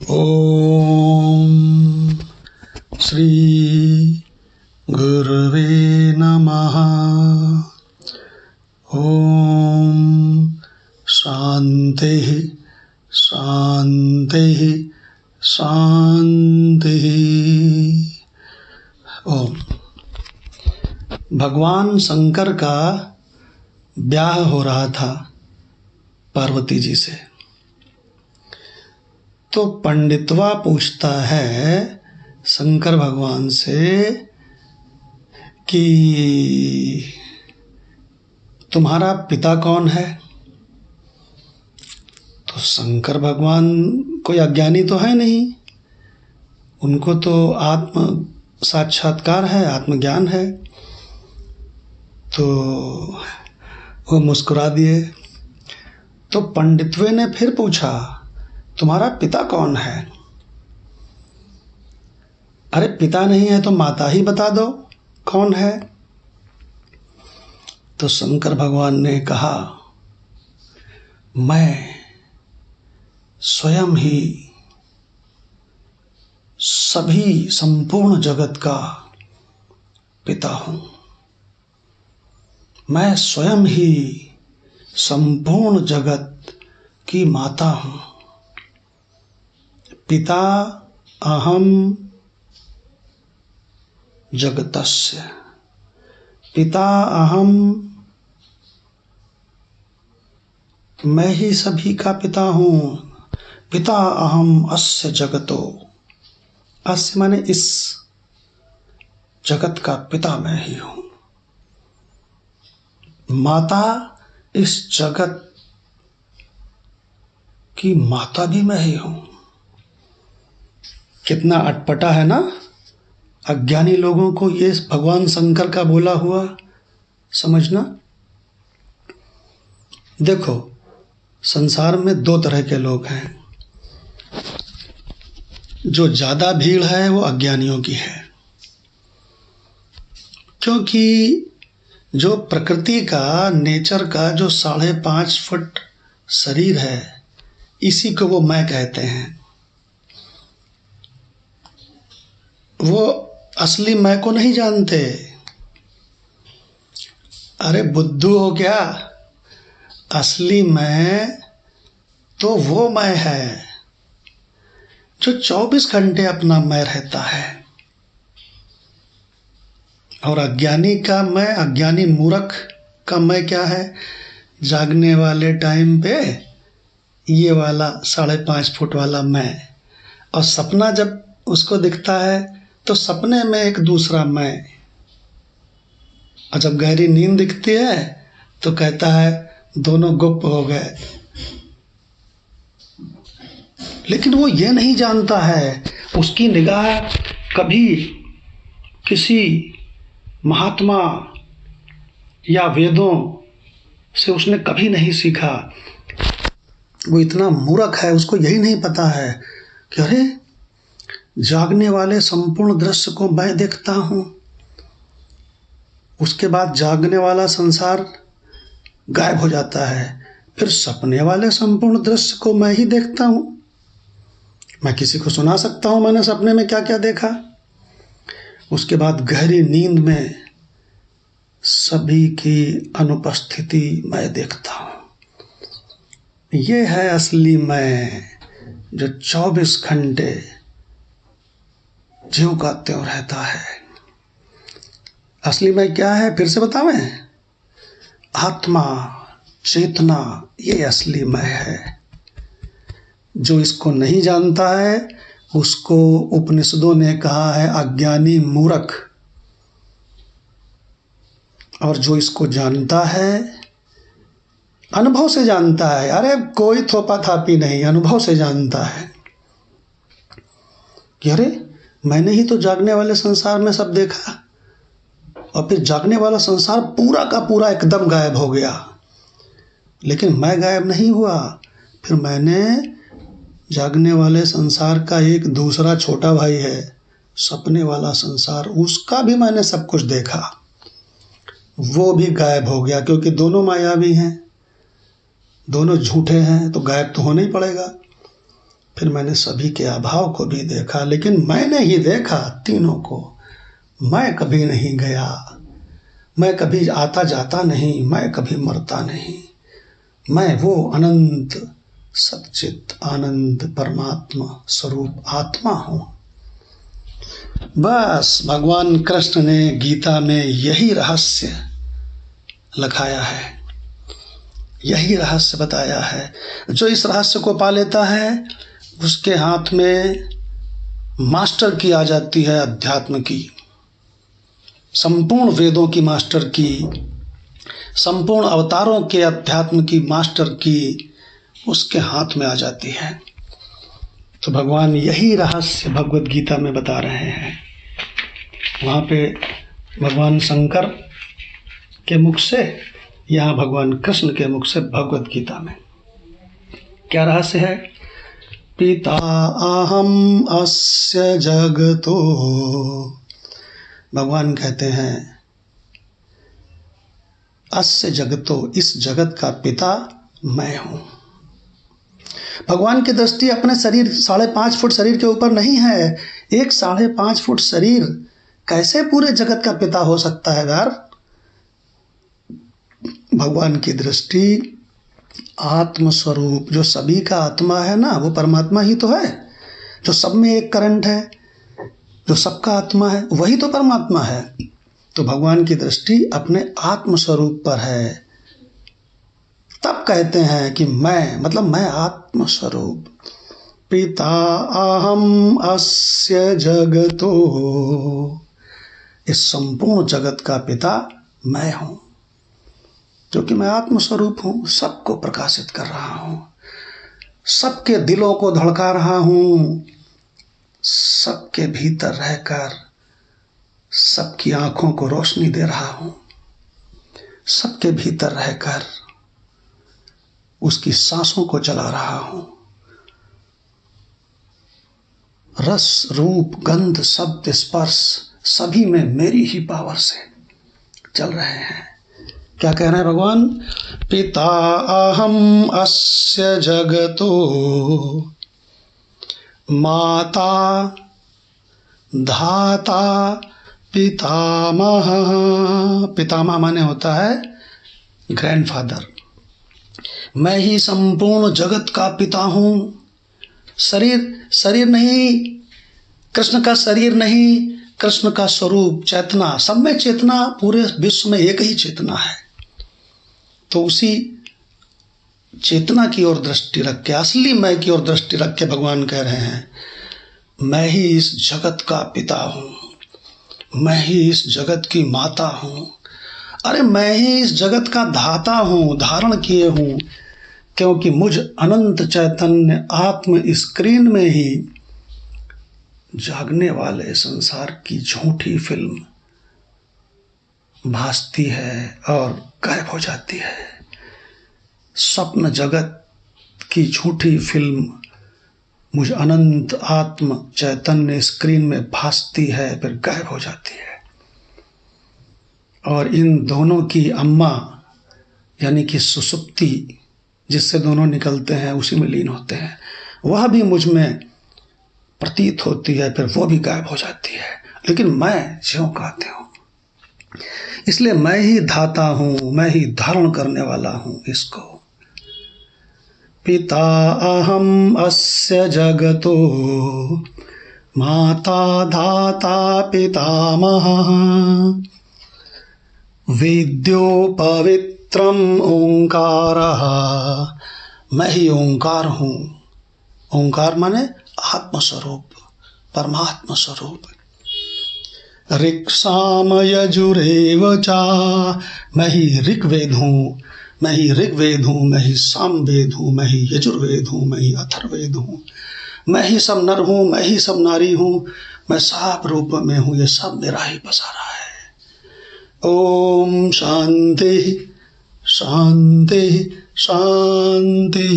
ओम श्री गुरुवे नमः। ओम शांति शांति शांति। ओम। भगवान शंकर का ब्याह हो रहा था पार्वती जी से। तो पंडितवा पूछता है शंकर भगवान से कि तुम्हारा पिता कौन है? तो शंकर भगवान कोई अज्ञानी तो है नहीं, उनको तो आत्म साक्षात्कार है, आत्मज्ञान है। तो वो मुस्कुरा दिए। तो पंडितवे ने फिर पूछा, तुम्हारा पिता कौन है? अरे पिता नहीं है तो माता ही बता दो कौन है। तो शंकर भगवान ने कहा, मैं स्वयं ही सभी संपूर्ण जगत का पिता हूं। मैं स्वयं ही संपूर्ण जगत की माता हूं। पिता अहम जगतस्य, पिता अहम, मैं ही सभी का पिता हूं। पिता अहम अस्य जगतो, अस्य माने इस जगत का पिता मैं ही हूं। माता, इस जगत की माता भी मैं ही हूं। कितना अटपटा है ना। अज्ञानी लोगों को ये भगवान शंकर का बोला हुआ समझना। देखो, संसार में दो तरह के लोग हैं। जो ज्यादा भीड़ है वो अज्ञानियों की है, क्योंकि जो प्रकृति का, नेचर का जो 5.5 फुट शरीर है, इसी को वो मैं कहते हैं। वो असली मैं को नहीं जानते। अरे बुद्धू हो क्या? असली मैं तो वो मैं है जो 24 घंटे अपना मैं रहता है। और अज्ञानी का मैं, अज्ञानी मूर्ख का मैं क्या है? जागने वाले टाइम पे ये वाला 5.5 फुट वाला मैं, और सपना जब उसको दिखता है तो सपने में एक दूसरा मैं, और जब गहरी नींद दिखती है तो कहता है दोनों गुप्त हो गए। लेकिन वो ये नहीं जानता है, उसकी निगाह कभी किसी महात्मा या वेदों से उसने कभी नहीं सीखा। वो इतना मूर्ख है, उसको यही नहीं पता है कि अरे जागने वाले संपूर्ण दृश्य को मैं देखता हूं, उसके बाद जागने वाला संसार गायब हो जाता है, फिर सपने वाले संपूर्ण दृश्य को मैं ही देखता हूं। मैं किसी को सुना सकता हूं मैंने सपने में क्या क्या देखा। उसके बाद गहरी नींद में सभी की अनुपस्थिति मैं देखता हूं। ये है असली मैं, जो 24 घंटे ज्यों का त्यों रहता है। असली मैं क्या है? फिर से बतावें, आत्मा, चेतना, ये असली मैं है। जो इसको नहीं जानता है उसको उपनिषदों ने कहा है अज्ञानी मूर्ख, और जो इसको जानता है, अनुभव से जानता है, अरे कोई थोपा थापी नहीं, अनुभव से जानता है कि अरे मैंने ही तो जागने वाले संसार में सब देखा, और फिर जागने वाला संसार पूरा का पूरा एकदम गायब हो गया, लेकिन मैं गायब नहीं हुआ। फिर मैंने जागने वाले संसार का एक दूसरा छोटा भाई है, सपने वाला संसार, उसका भी मैंने सब कुछ देखा, वो भी गायब हो गया, क्योंकि दोनों मायावी हैं, दोनों झूठे हैं, तो गायब तो होना ही पड़ेगा। फिर मैंने सभी के अभाव को भी देखा, लेकिन मैंने ही देखा तीनों को। मैं कभी नहीं गया, मैं कभी आता जाता नहीं, मैं कभी मरता नहीं। मैं वो अनंत सच्चित आनंद परमात्मा स्वरूप आत्मा हूँ। बस भगवान कृष्ण ने गीता में यही रहस्य लिखाया है, यही रहस्य बताया है। जो इस रहस्य को पा लेता है उसके हाथ में मास्टर की आ जाती है, अध्यात्म की, संपूर्ण वेदों की मास्टर की, संपूर्ण अवतारों के अध्यात्म की मास्टर की उसके हाथ में आ जाती है। तो भगवान यही रहस्य भगवत गीता में बता रहे हैं। वहाँ पे भगवान शंकर के मुख से, यहाँ भगवान कृष्ण के मुख से भगवत गीता में क्या रहस्य है? पिता अहम अस्य जगतो, भगवान कहते हैं अस्य जगतो, इस जगत का पिता मैं हूँ। भगवान की दृष्टि अपने शरीर 5.5 फुट शरीर के ऊपर नहीं है। एक 5.5 फुट शरीर कैसे पूरे जगत का पिता हो सकता है यार? भगवान की दृष्टि आत्म स्वरूप, जो सभी का आत्मा है ना, वो परमात्मा ही तो है। जो सब में एक करंट है, जो सबका आत्मा है, वही तो परमात्मा है। तो भगवान की दृष्टि अपने आत्म स्वरूप पर है। तब कहते हैं कि मैं, मतलब मैं आत्म स्वरूप। पिता अहम अस्य जगतो, इस संपूर्ण जगत का पिता मैं हूं, क्योंकि मैं आत्म स्वरूप हूं, सबको प्रकाशित कर रहा हूं, सबके दिलों को धड़का रहा हूं, सबके भीतर रहकर सबकी आंखों को रोशनी दे रहा हूं, सबके भीतर रहकर उसकी सांसों को चला रहा हूं। रस रूप गंध शब्द स्पर्श सभी में मेरी ही पावर से चल रहे हैं। क्या कह रहे हैं भगवान? पिता अहम अस्य जगतो, माता धाता पितामह। पितामह माने होता है ग्रैंडफादर। मैं ही संपूर्ण जगत का पिता हूं। शरीर नहीं, कृष्ण का शरीर नहीं, कृष्ण का स्वरूप चेतना, सब में चेतना, पूरे विश्व में एक ही चेतना है। तो उसी चेतना की ओर दृष्टि रख के, असली मैं की ओर दृष्टि रख के भगवान कह रहे हैं मैं ही इस जगत का पिता हूं, मैं ही इस जगत की माता हूं, अरे मैं ही इस जगत का धाता हूं, धारण किए हूं, क्योंकि मुझ अनंत चैतन्य आत्म स्क्रीन में ही जागने वाले संसार की झूठी फिल्म भासती है और गायब हो जाती है। स्वप्न जगत की झूठी फिल्म मुझ अनंत आत्म चैतन्य स्क्रीन में भासती है, फिर गायब हो जाती है। और इन दोनों की अम्मा यानी कि सुसुप्ति, जिससे दोनों निकलते हैं, उसी में लीन होते हैं, वह भी मुझ में प्रतीत होती है, फिर वो भी गायब हो जाती है। लेकिन मैं ज्यों का त्यों, इसलिए मैं ही धाता हूं, मैं ही धारण करने वाला हूं इसको। पिता अहम अस्य जगतो, माता धाता पितामह, वेद्यो पवित्रम ओंकारः। मैं ही ओंकार हूं। ओंकार माने आत्मस्वरूप, परमात्मा स्वरूप। ऋक् साम यजुरेव चा, मैं ही ऋग्वेद हूँ, मैं ही ऋग्वेद हूँ, मैं ही सामवेद हूँ, मैं ही यजुर्वेद हूँ, मैं ही अथर्ववेद हूँ, मैं ही सब नर हूँ, मैं ही सब नारी हूँ, मैं सब रूप में हूँ, ये सब मेरा ही पसारा है। ओम शांति शांति शांति।